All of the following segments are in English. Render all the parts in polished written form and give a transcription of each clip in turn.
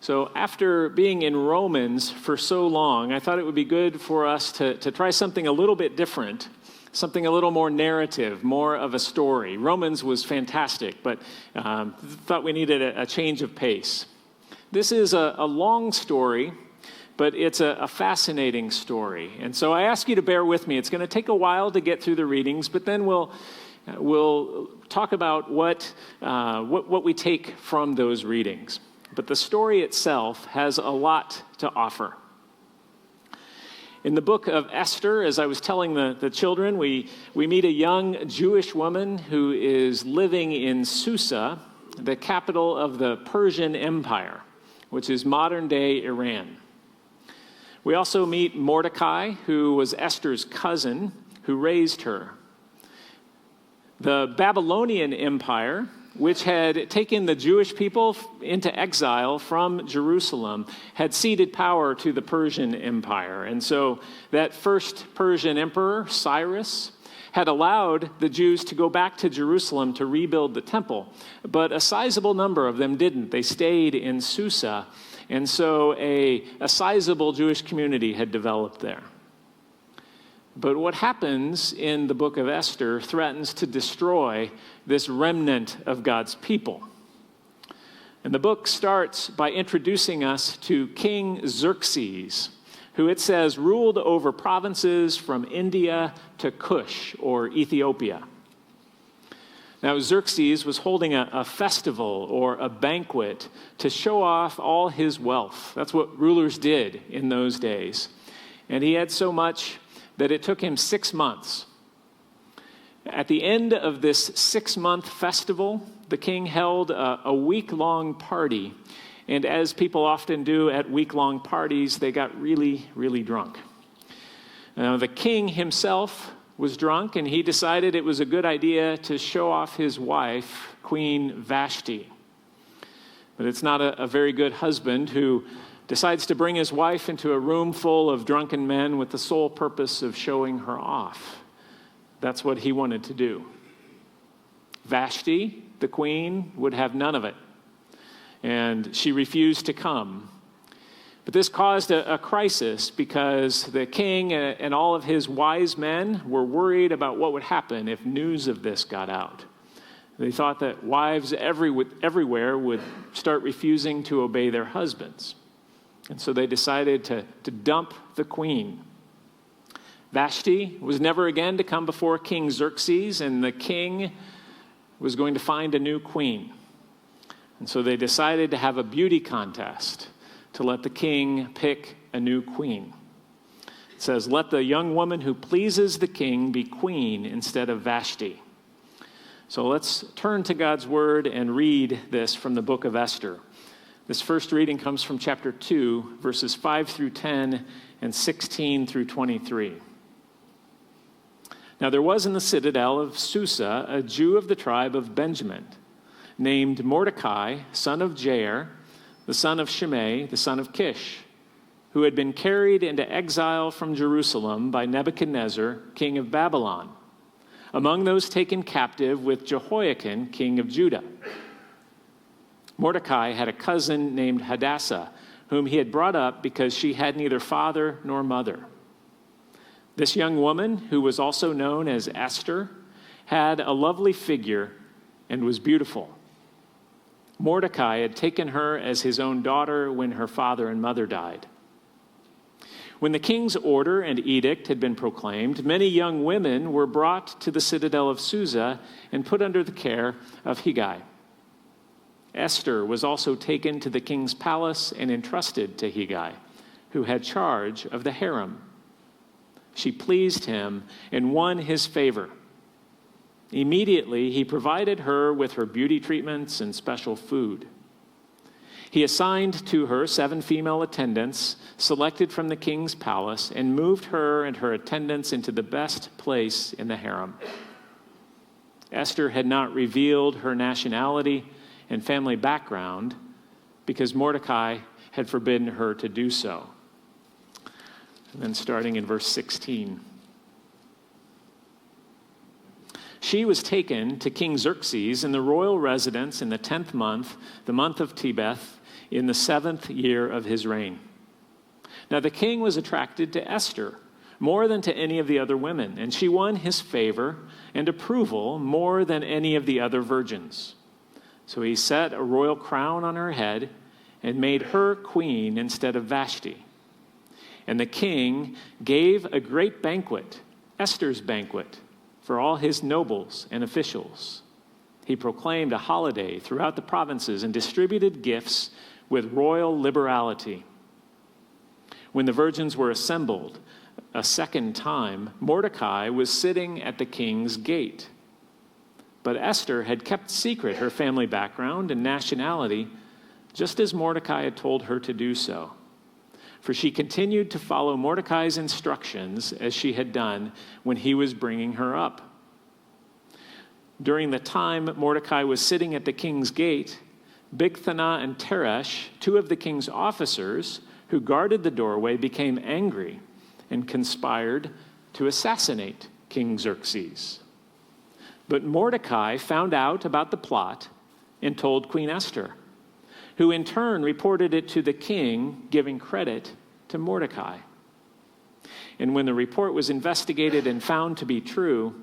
So after being in Romans for so long, I thought it would be good for us to try something a little bit different, something a little more narrative, more of a story. Romans was fantastic, but thought we needed a change of pace. This is a long story, but it's a fascinating story. And so I ask you to bear with me. It's going to take a while to get through the readings, but then we'll talk about what we take from those readings. But the story itself has a lot to offer. In the book of Esther, as I was telling the children, we meet a young Jewish woman who is living in Susa, the capital of the Persian Empire, which is modern-day Iran. We also meet Mordecai, who was Esther's cousin, who raised her. The Babylonian Empire, which had taken the Jewish people into exile from Jerusalem, had ceded power to the Persian Empire. And so that first Persian emperor, Cyrus, had allowed the Jews to go back to Jerusalem to rebuild the temple. But a sizable number of them didn't. They stayed in Susa. And so a sizable Jewish community had developed there. But what happens in the book of Esther threatens to destroy this remnant of God's people. And the book starts by introducing us to King Xerxes, who it says ruled over provinces from India to Kush, or Ethiopia. Now, Xerxes was holding a festival or a banquet to show off all his wealth. That's what rulers did in those days. And he had so much that it took him 6 months. At the end of this 6-month festival, the king held a week-long party. And as people often do at week-long parties, they got really, really drunk. The king himself was drunk, and he decided it was a good idea to show off his wife, Queen Vashti. But it's not a very good husband who decides to bring his wife into a room full of drunken men with the sole purpose of showing her off. That's what he wanted to do. Vashti, the queen, would have none of it, and she refused to come. But this caused a crisis because the king and all of his wise men were worried about what would happen if news of this got out. They thought that wives everywhere would start refusing to obey their husbands. And so they decided to dump the queen. Vashti was never again to come before King Xerxes, and the king was going to find a new queen. And so they decided to have a beauty contest to let the king pick a new queen. It says, "Let the young woman who pleases the king be queen instead of Vashti." So let's turn to God's word and read this from the book of Esther. This first reading comes from chapter 2, verses 5 through 10 and 16 through 23. Now there was in the citadel of Susa a Jew of the tribe of Benjamin, named Mordecai, son of Jair, the son of Shimei, the son of Kish, who had been carried into exile from Jerusalem by Nebuchadnezzar, king of Babylon, among those taken captive with Jehoiakim, king of Judah. Mordecai had a cousin named Hadassah, whom he had brought up because she had neither father nor mother. This young woman, who was also known as Esther, had a lovely figure and was beautiful. Mordecai had taken her as his own daughter when her father and mother died. When the king's order and edict had been proclaimed, many young women were brought to the citadel of Susa and put under the care of Hegai. Esther was also taken to the king's palace and entrusted to Hegai, who had charge of the harem. She pleased him and won his favor. Immediately, he provided her with her beauty treatments and special food. He assigned to her 7 female attendants selected from the king's palace and moved her and her attendants into the best place in the harem. Esther had not revealed her nationality and family background because Mordecai had forbidden her to do so. And then starting in verse 16. She was taken to King Xerxes in the royal residence in the 10th month, the month of Tebeth, in the 7th year of his reign. Now the king was attracted to Esther more than to any of the other women, and she won his favor and approval more than any of the other virgins. So he set a royal crown on her head and made her queen instead of Vashti. And the king gave a great banquet, Esther's banquet, for all his nobles and officials. He proclaimed a holiday throughout the provinces and distributed gifts with royal liberality. When the virgins were assembled a second time, Mordecai was sitting at the king's gate. But Esther had kept secret her family background and nationality, just as Mordecai had told her to do so. For she continued to follow Mordecai's instructions as she had done when he was bringing her up. During the time Mordecai was sitting at the king's gate, Bigthana and Teresh, two of the king's officers who guarded the doorway, became angry and conspired to assassinate King Xerxes. But Mordecai found out about the plot and told Queen Esther, who in turn reported it to the king, giving credit to Mordecai. And when the report was investigated and found to be true,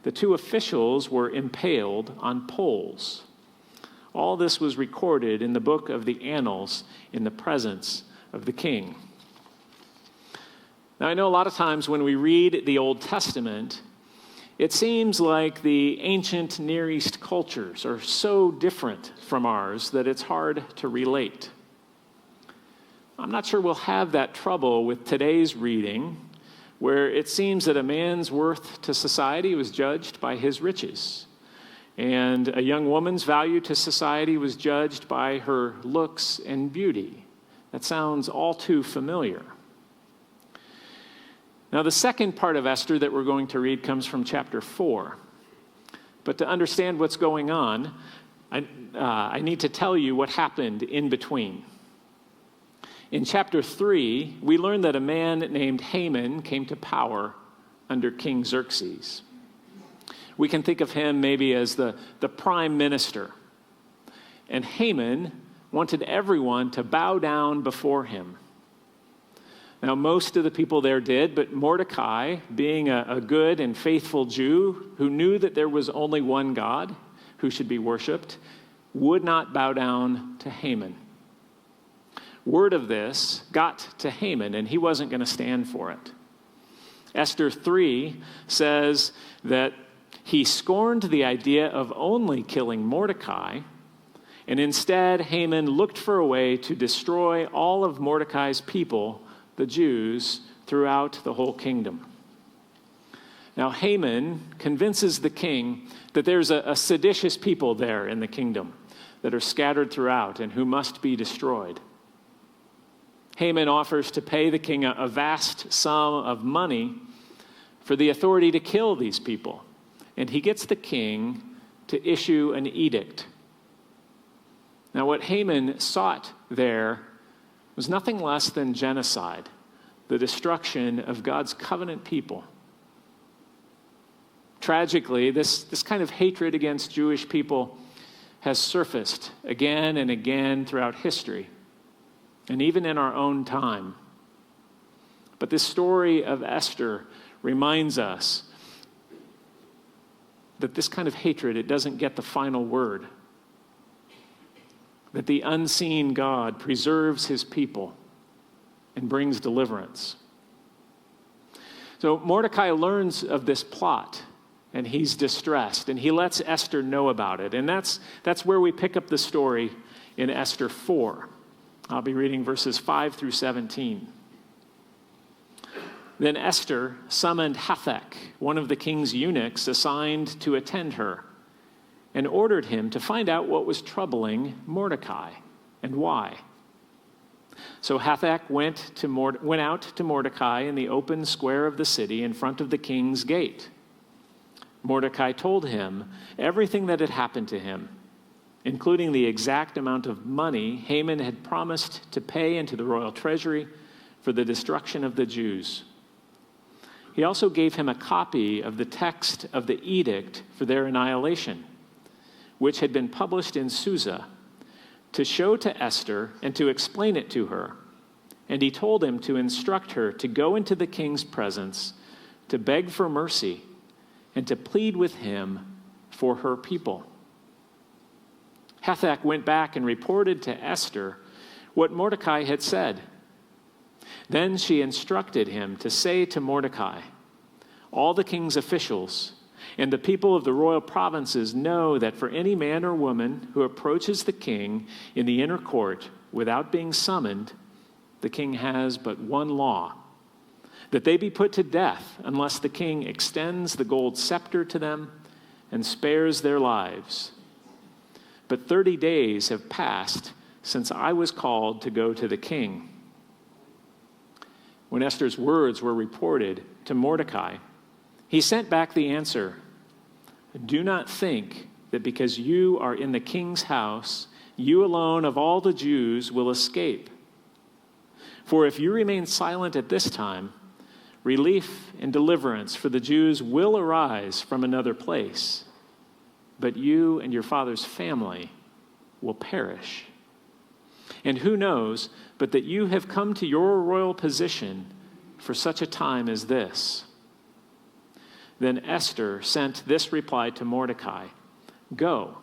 the two officials were impaled on poles. All this was recorded in the book of the Annals in the presence of the king. Now, I know a lot of times when we read the Old Testament, it seems like the ancient Near East cultures are so different from ours that it's hard to relate. I'm not sure we'll have that trouble with today's reading, where it seems that a man's worth to society was judged by his riches, and a young woman's value to society was judged by her looks and beauty. That sounds all too familiar. Now, the second part of Esther that we're going to read comes from chapter 4. But to understand what's going on, I need to tell you what happened in between. In chapter 3, we learn that a man named Haman came to power under King Xerxes. We can think of him maybe as the prime minister. And Haman wanted everyone to bow down before him. Now, most of the people there did, but Mordecai, being a good and faithful Jew who knew that there was only one God who should be worshipped, would not bow down to Haman. Word of this got to Haman, and he wasn't going to stand for it. Esther 3 says that he scorned the idea of only killing Mordecai, and instead Haman looked for a way to destroy all of Mordecai's people, the Jews, throughout the whole kingdom. Now Haman convinces the king that there's a seditious people there in the kingdom that are scattered throughout and who must be destroyed. Haman offers to pay the king a vast sum of money for the authority to kill these people, and he gets the king to issue an edict. Now what Haman sought there was nothing less than genocide, the destruction of God's covenant people. Tragically, this kind of hatred against Jewish people has surfaced again and again throughout history, and even in our own time. But this story of Esther reminds us that this kind of hatred, it doesn't get the final word. That the unseen God preserves his people and brings deliverance. So Mordecai learns of this plot, and he's distressed, and he lets Esther know about it. And that's where we pick up the story in Esther 4. I'll be reading verses 5 through 17. Then Esther summoned Hathach, one of the king's eunuchs assigned to attend her, and ordered him to find out what was troubling Mordecai and why. So Hathach went out to Mordecai in the open square of the city in front of the king's gate. Mordecai told him everything that had happened to him, including the exact amount of money Haman had promised to pay into the royal treasury for the destruction of the Jews. he also gave him a copy of the text of the edict for their annihilation, which had been published in Susa, to show to Esther and to explain it to her. And he told him to instruct her to go into the king's presence, to beg for mercy, and to plead with him for her people. Hathach went back and reported to Esther what Mordecai had said. Then she instructed him to say to Mordecai, "All the king's officials and the people of the royal provinces know that for any man or woman who approaches the king in the inner court without being summoned, the king has but one law, that they be put to death unless the king extends the gold scepter to them and spares their lives. But 30 days have passed since I was called to go to the king." When Esther's words were reported to Mordecai, he sent back the answer, "Do not think that because you are in the king's house, you alone of all the Jews will escape. For if you remain silent at this time, relief and deliverance for the Jews will arise from another place, but you and your father's family will perish. And who knows but that you have come to your royal position for such a time as this?" Then Esther sent this reply to Mordecai, "Go,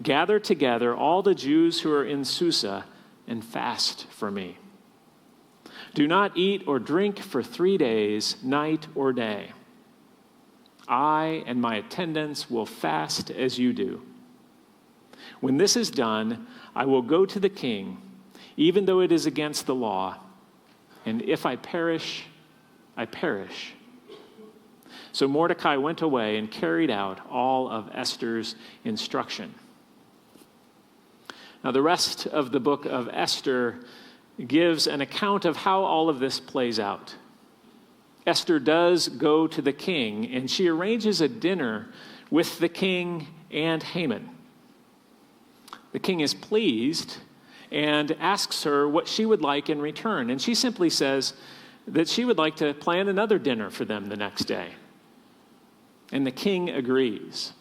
gather together all the Jews who are in Susa and fast for me. Do not eat or drink for 3 days, night or day. I and my attendants will fast as you do. When this is done, I will go to the king, even though it is against the law, and if I perish, I perish." So Mordecai went away and carried out all of Esther's instruction. Now, the rest of the book of Esther gives an account of how all of this plays out. Esther does go to the king, and she arranges a dinner with the king and Haman. The king is pleased and asks her what she would like in return. And she simply says that she would like to plan another dinner for them the next day. And the king agrees.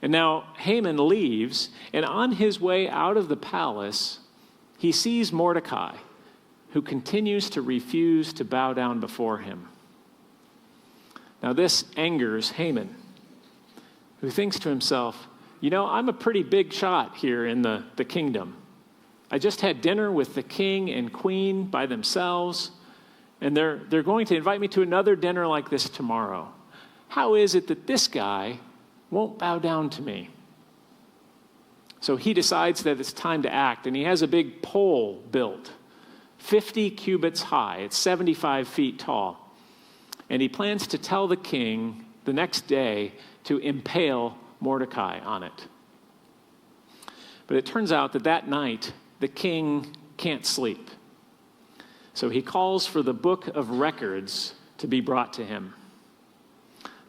And now Haman leaves, and on his way out of the palace, he sees Mordecai, who continues to refuse to bow down before him. Now this angers Haman, who thinks to himself, I'm a pretty big shot here in the kingdom. I just had dinner with the king and queen by themselves, and they're going to invite me to another dinner like this tomorrow. How is it that this guy won't bow down to me? So he decides that it's time to act, and he has a big pole built, 50 cubits high. It's 75 feet tall. And he plans to tell the king the next day to impale Mordecai on it. But it turns out that night, the king can't sleep. So he calls for the book of records to be brought to him.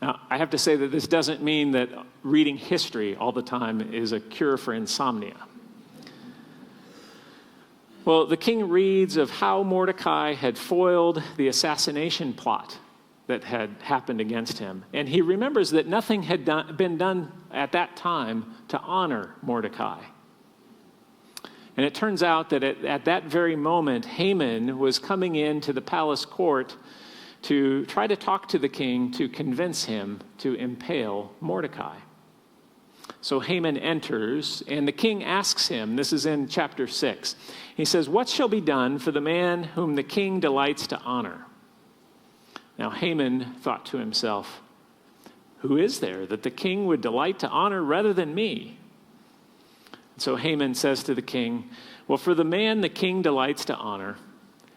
Now, I have to say that this doesn't mean that reading history all the time is a cure for insomnia. Well, the king reads of how Mordecai had foiled the assassination plot that had happened against him. And he remembers that nothing had been done at that time to honor Mordecai. And it turns out that at that very moment, Haman was coming into the palace court to try to talk to the king to convince him to impale Mordecai. So Haman enters, and the king asks him, this is in chapter 6, he says, "What shall be done for the man whom the king delights to honor?" Now Haman thought to himself, "Who is there that the king would delight to honor rather than me?" So Haman says to the king, "Well, for the man the king delights to honor,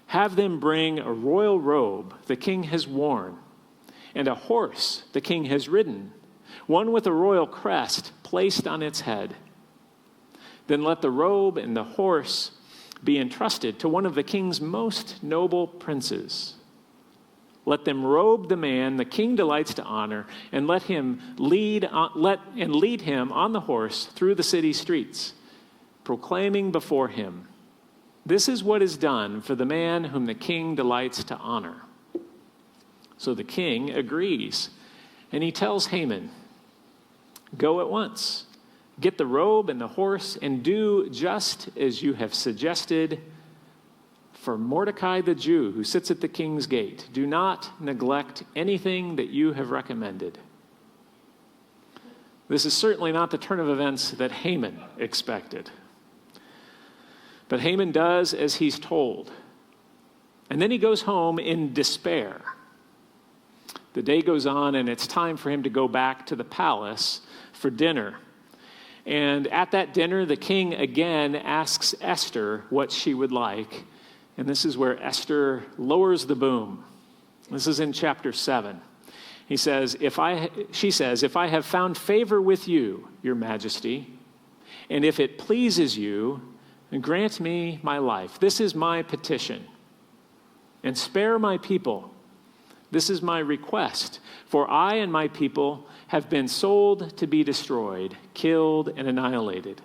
have them bring a royal robe the king has worn, and a horse the king has ridden, one with a royal crest placed on its head. Then let the robe and the horse be entrusted to one of the king's most noble princes. Let them robe the man the king delights to honor, and let him lead him on the horse through the city streets, proclaiming before him, 'This is what is done for the man whom the king delights to honor.'" So the king agrees, and he tells Haman, "Go at once. Get the robe and the horse, and do just as you have suggested for Mordecai the Jew, who sits at the king's gate. Do not neglect anything that you have recommended." This is certainly not the turn of events that Haman expected. But Haman does as he's told. And then he goes home in despair. The day goes on, and it's time for him to go back to the palace for dinner. And at that dinner, the king again asks Esther what she would like. And this is where Esther lowers the boom. This is in chapter 7. She says, if I have found favor with you, your majesty, and if it pleases you, grant me my life. This is my petition. And spare my people. This is my request. For I and my people have been sold to be destroyed, killed, and annihilated.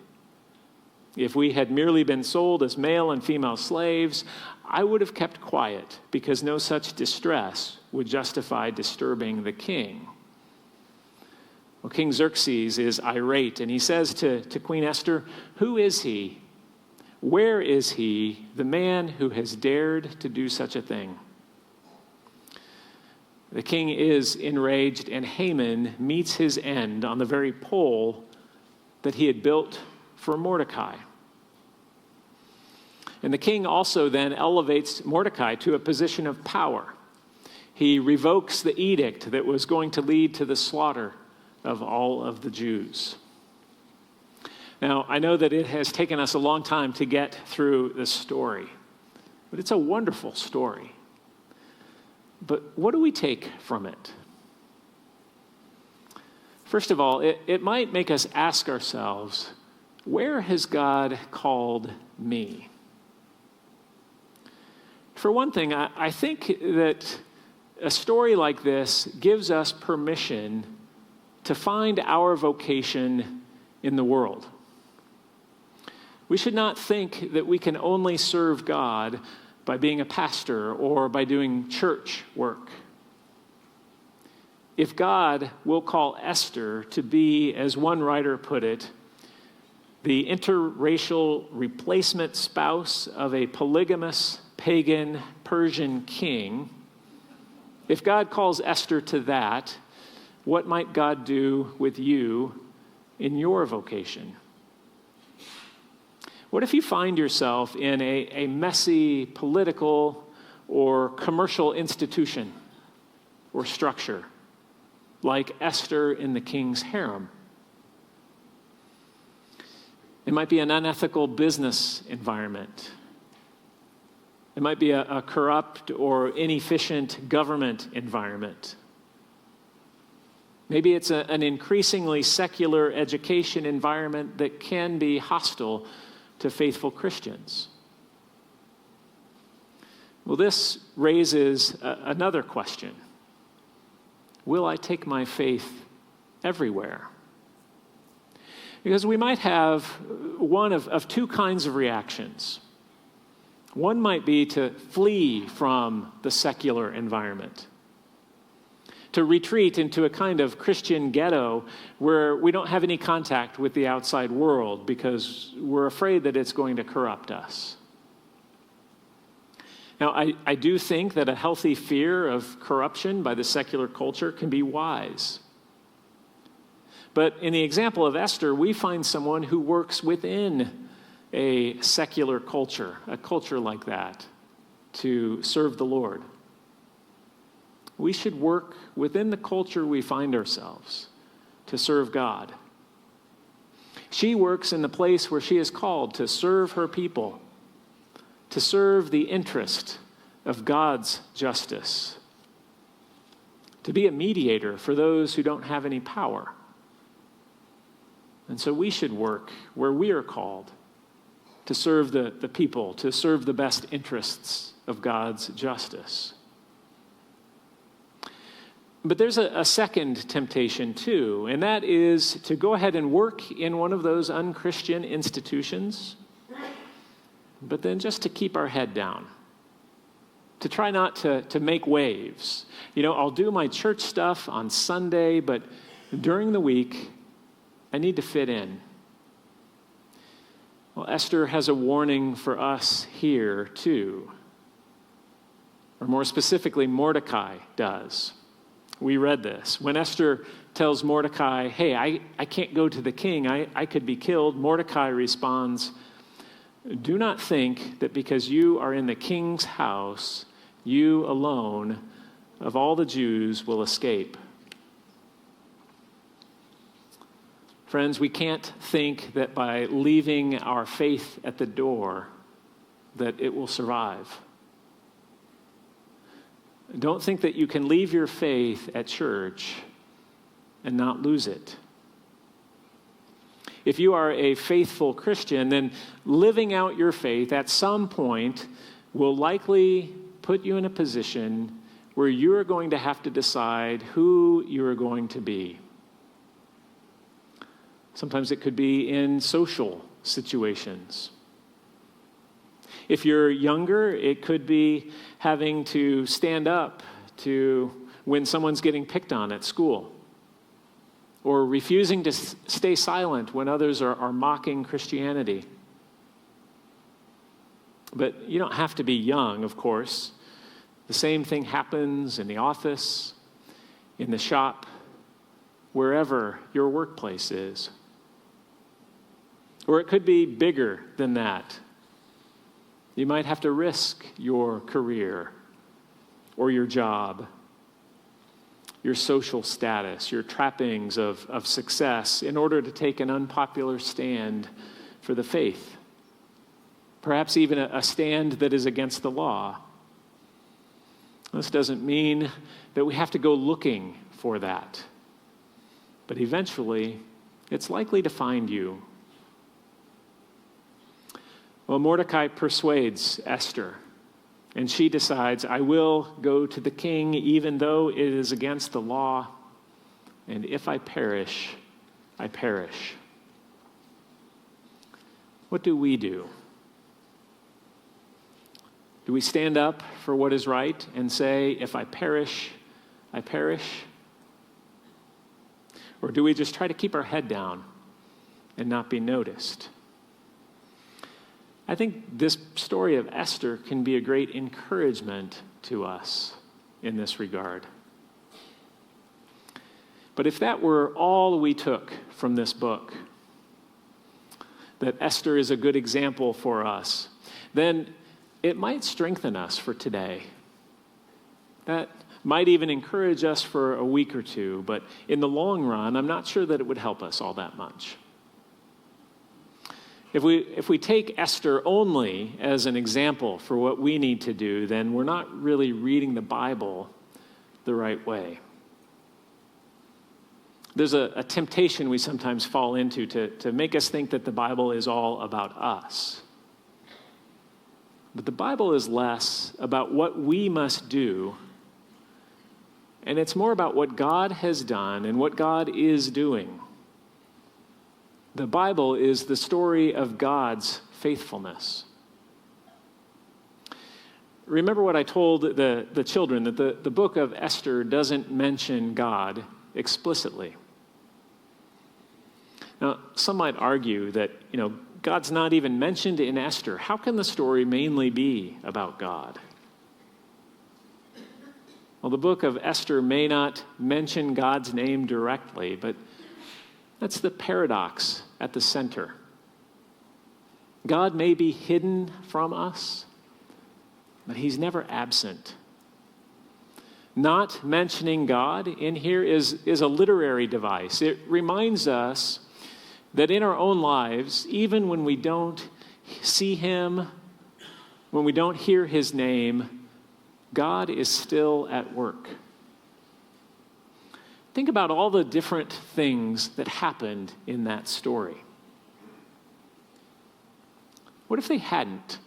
If we had merely been sold as male and female slaves, I would have kept quiet, because no such distress would justify disturbing the king. Well, King Xerxes is irate, and he says to Queen Esther, "Who is he? Where is he, the man who has dared to do such a thing?" The king is enraged, and Haman meets his end on the very pole that he had built for Mordecai. And the king also then elevates Mordecai to a position of power. He revokes the edict that was going to lead to the slaughter of all of the Jews. Now, I know that it has taken us a long time to get through this story, but it's a wonderful story. But what do we take from it? First of all, it might make us ask ourselves, where has God called me? For one thing, I think that a story like this gives us permission to find our vocation in the world. We should not think that we can only serve God by being a pastor or by doing church work. If God will call Esther to be, as one writer put it, the interracial replacement spouse of a polygamous pagan Persian king, if God calls Esther to that, what might God do with you in your vocation? What if you find yourself in a messy political or commercial institution or structure, like Esther in the king's harem? It might be an unethical business environment. It might be a corrupt or inefficient government environment. Maybe it's an increasingly secular education environment that can be hostile to faithful Christians. Well, this raises another question. Will I take my faith everywhere? Because we might have one of two kinds of reactions. One might be to flee from the secular environment, to retreat into a kind of Christian ghetto where we don't have any contact with the outside world because we're afraid that it's going to corrupt us. Now, I do think that a healthy fear of corruption by the secular culture can be wise. But in the example of Esther, we find someone who works within a secular culture, a culture like that, to serve the Lord. We should work within the culture we find ourselves to serve God. She works in the place where she is called to serve her people, to serve the interest of God's justice, to be a mediator for those who don't have any power. And so we should work where we are called to serve the people, to serve the best interests of God's justice. But there's a second temptation too, and that is to go ahead and work in one of those unchristian institutions, but then just to keep our head down, to try not to make waves. I'll do my church stuff on Sunday, but during the week, I need to fit in. Well, Esther has a warning for us here, too. Or more specifically, Mordecai does. We read this. When Esther tells Mordecai, hey, I can't go to the king, I could be killed, Mordecai responds, do not think that because you are in the king's house, you alone of all the Jews will escape. Friends, we can't think that by leaving our faith at the door that it will survive. Don't think that you can leave your faith at church and not lose it. If you are a faithful Christian, then living out your faith at some point will likely put you in a position where you are going to have to decide who you are going to be. Sometimes it could be in social situations. If you're younger, it could be having to stand up to when someone's getting picked on at school, or refusing to stay silent when others are mocking Christianity. But you don't have to be young, of course. The same thing happens in the office, in the shop, wherever your workplace is. Or it could be bigger than that. You might have to risk your career or your job, your social status, your trappings of success in order to take an unpopular stand for the faith. Perhaps even a stand that is against the law. This doesn't mean that we have to go looking for that. But eventually, it's likely to find you. Well, Mordecai persuades Esther, and she decides, I will go to the king even though it is against the law, and if I perish, I perish. What do we do? Do we stand up for what is right and say, if I perish, I perish? Or do we just try to keep our head down and not be noticed? I think this story of Esther can be a great encouragement to us in this regard. But if that were all we took from this book, that Esther is a good example for us, then it might strengthen us for today. That might even encourage us for a week or two, but in the long run, I'm not sure that it would help us all that much. If we take Esther only as an example for what we need to do, then we're not really reading the Bible the right way. There's a temptation we sometimes fall into to make us think that the Bible is all about us. But the Bible is less about what we must do, and it's more about what God has done and what God is doing. The Bible is the story of God's faithfulness. Remember what I told the children, that the book of Esther doesn't mention God explicitly. Now, some might argue that, God's not even mentioned in Esther. How can the story mainly be about God? Well, the book of Esther may not mention God's name directly, but that's the paradox at the center. God may be hidden from us, but he's never absent. Not mentioning God in here is a literary device. It reminds us that in our own lives, even when we don't see him, when we don't hear his name, God is still at work. Think about all the different things that happened in that story. What if they hadn't?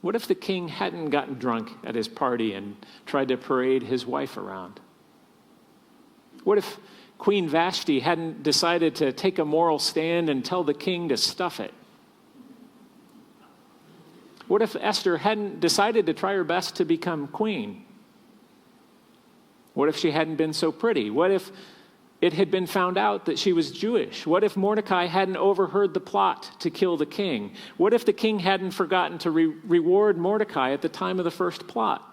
What if the king hadn't gotten drunk at his party and tried to parade his wife around? What if Queen Vashti hadn't decided to take a moral stand and tell the king to stuff it? What if Esther hadn't decided to try her best to become queen? What if she hadn't been so pretty? What if it had been found out that she was Jewish? What if Mordecai hadn't overheard the plot to kill the king? What if the king hadn't forgotten to reward Mordecai at the time of the first plot?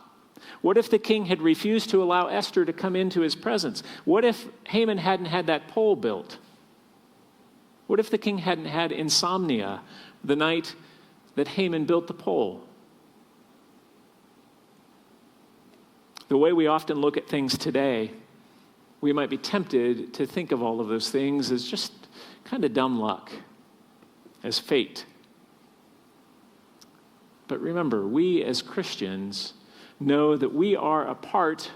What if the king had refused to allow Esther to come into his presence? What if Haman hadn't had that pole built? What if the king hadn't had insomnia the night that Haman built the pole? The way we often look at things today, we might be tempted to think of all of those things as just kind of dumb luck, as fate. But remember, we as Christians know that we are a part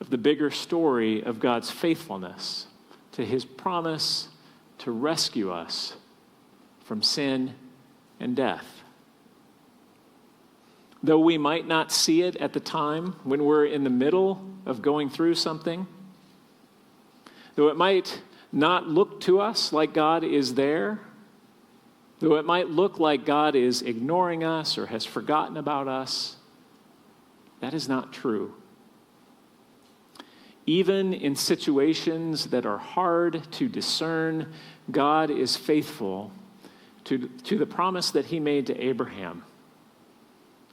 of the bigger story of God's faithfulness to his promise to rescue us from sin and death. Though we might not see it at the time when we're in the middle of going through something, though it might not look to us like God is there, though it might look like God is ignoring us or has forgotten about us, that is not true. Even in situations that are hard to discern, God is faithful to the promise that he made to Abraham,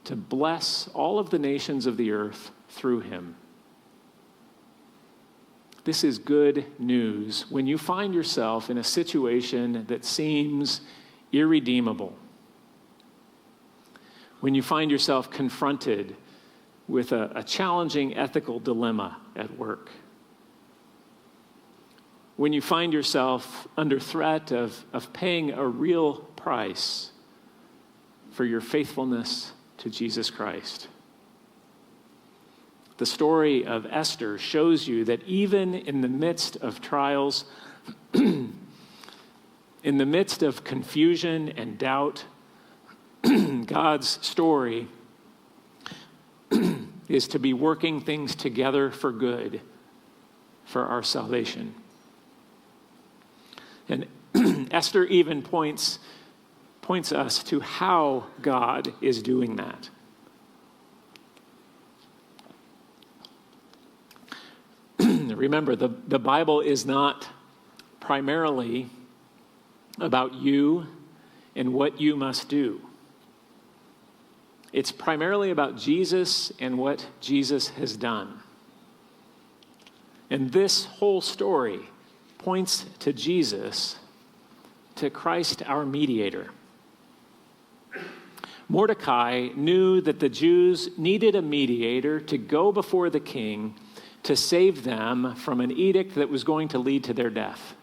to bless all of the nations of the earth through him. This is good news when you find yourself in a situation that seems irredeemable, when you find yourself confronted with a challenging ethical dilemma at work, when you find yourself under threat of paying a real price for your faithfulness to Jesus Christ. The story of Esther shows you that even in the midst of trials, in the midst of confusion and doubt, God's story is to be working things together for good, for our salvation. And Esther even points us to how God is doing that. Remember, the Bible is not primarily about you and what you must do. It's primarily about Jesus and what Jesus has done. And this whole story points to Jesus, to Christ, our mediator. Mordecai knew that the Jews needed a mediator to go before the king to save them from an edict that was going to lead to their death.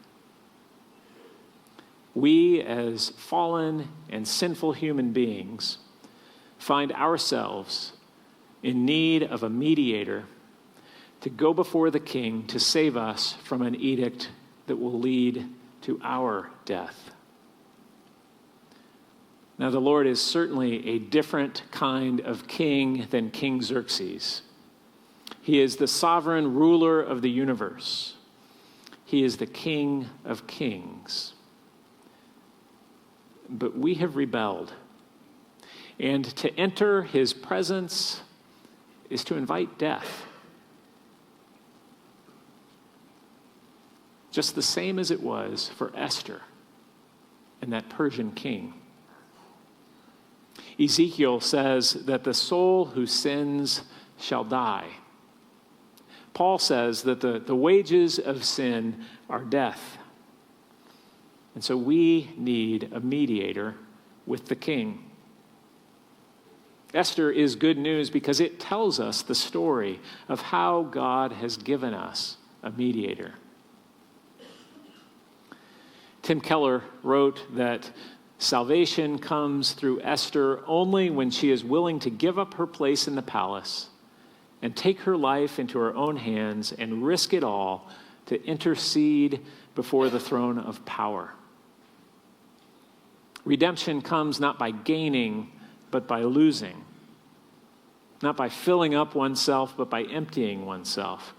We, as fallen and sinful human beings, find ourselves in need of a mediator to go before the king to save us from an edict that will lead to our death. Now, the Lord is certainly a different kind of king than King Xerxes. He is the sovereign ruler of the universe. He is the King of kings. But we have rebelled. And to enter his presence is to invite death. Just the same as it was for Esther and that Persian king. Ezekiel says that the soul who sins shall die. Paul says that the wages of sin are death. And so we need a mediator with the king. Esther is good news because it tells us the story of how God has given us a mediator. Tim Keller wrote that salvation comes through Esther only when she is willing to give up her place in the palace and take her life into her own hands and risk it all to intercede before the throne of power. Redemption comes not by gaining, but by losing. Not by filling up oneself, but by emptying oneself.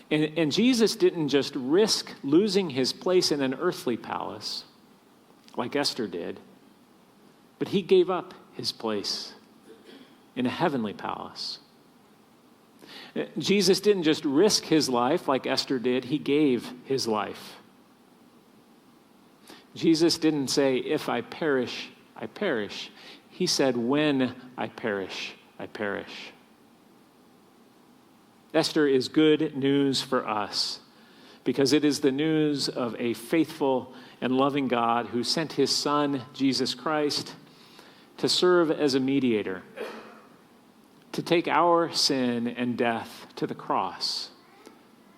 And Jesus didn't just risk losing his place in an earthly palace, like Esther did, but he gave up his place in a heavenly palace. Jesus didn't just risk his life like Esther did, he gave his life. Jesus didn't say, if I perish, I perish. He said, when I perish, I perish. Esther is good news for us because it is the news of a faithful and loving God who sent his Son, Jesus Christ, to serve as a mediator, to take our sin and death to the cross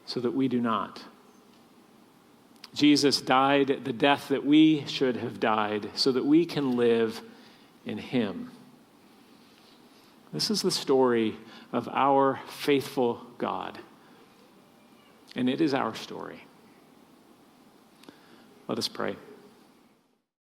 so that we do not. Jesus died the death that we should have died so that we can live in him. This is the story of our faithful God, and it is our story. Let us pray.